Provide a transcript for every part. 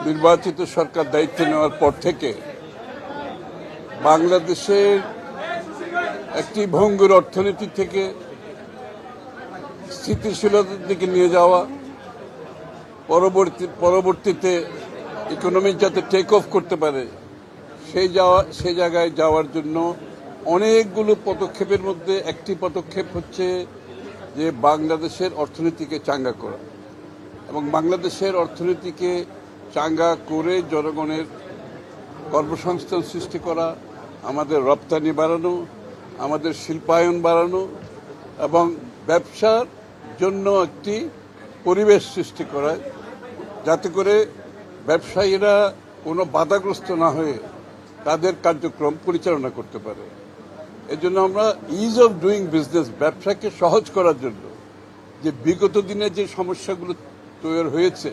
নির্বাচিত সরকার দায়িত্ব নেওয়ার পর থেকে বাংলাদেশের একটি ভঙ্গুর অর্থনীতি থেকে স্থিতিশীলতার দিকে নিয়ে যাওয়া, পরবর্তীতে ইকোনমি যাতে টেক অফ করতে পারে সেই জায়গায় যাওয়ার জন্য অনেকগুলো পদক্ষেপের মধ্যে একটি পদক্ষেপ হচ্ছে যে বাংলাদেশের অর্থনীতিকে চাঙ্গা করা এবং বাংলাদেশের অর্থনীতিকে চাঙ্গা করে জনগণের কর্মসংস্থান সৃষ্টি করা, আমাদের রপ্তানি বাড়ানো, আমাদের শিল্পায়ন বাড়ানো এবং ব্যবসার জন্য একটি পরিবেশ সৃষ্টি করা, যাতে করে ব্যবসায়ীরা কোনো বাধাগ্রস্ত না হয়ে তাদের কার্যক্রম পরিচালনা করতে পারে। এজন্য আমরা ইজ অফ ডুইং বিজনেস, ব্যবসাকে সহজ করার জন্য যে বিগত দিনে যে সমস্যাগুলো তৈরি হয়েছে,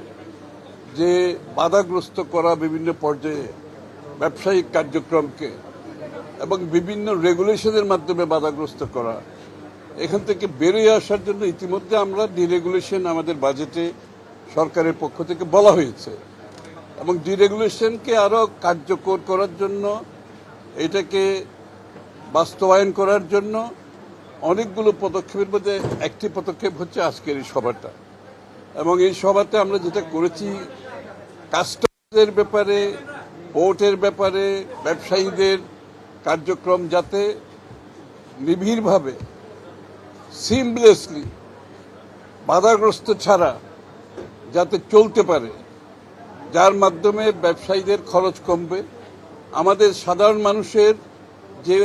যে বাধাগ্রস্ত করা বিভিন্ন পর্যায়ে ব্যবসায়িক কার্যক্রমকে এবং বিভিন্ন রেগুলেশনের মাধ্যমে বাধাগ্রস্ত করা, এখান থেকে বেরিয়ে আসার জন্য ইতিমধ্যে আমরা ডিরেগুলেশন আমাদের বাজেটে সরকারের পক্ষ থেকে বলা হয়েছে এবং ডিরেগুলেশনকে আরও কার্যকর করার জন্য, এটাকে বাস্তবায়ন করার জন্য অনেকগুলো পদক্ষেপের মধ্যে একটি পদক্ষেপ হচ্ছে আজকের এই সভাটা। এবং এই সভাতে আমরা যেটা করেছি, কাস্টমসের ব্যাপারে, পোর্টের ব্যাপারে ব্যবসায়ীদের কার্যক্রম যাতে নিবিড়ভাবে সিমলেসলি বাধাগ্রস্ত ছাড়া যাতে চলতে পারে, যার মাধ্যমে ব্যবসায়ীদের খরচ কমবে, আমাদের সাধারণ মানুষের যে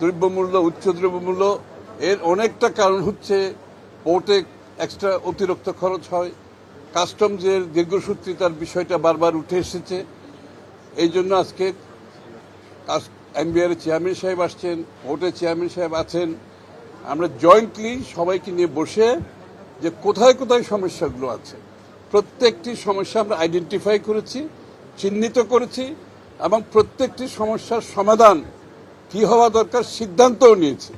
দ্রব্যমূল্য, উচ্চ দ্রব্যমূল্য, এর অনেকটা কারণ হচ্ছে পোর্টে এক্সট্রা অতিরিক্ত খরচ হয়, কাস্টমসের দীর্ঘসূত্রিতার বিষয়টা বারবার উঠে এসেছে। এই জন্য আজকে এমবিআর চেয়ারম্যান সাহেব আসছেন, পোর্টের চেয়ারম্যান সাহেব আছেন, আমরা জয়েন্টলি সবাইকে নিয়ে বসে যে কোথায় কোথায় সমস্যাগুলো আছে, প্রত্যেকটি সমস্যা আমরা আইডেন্টিফাই করেছি, চিহ্নিত করেছি এবং প্রত্যেকটি সমস্যার সমাধান কি হওয়া দরকার সিদ্ধান্তও নিয়েছি।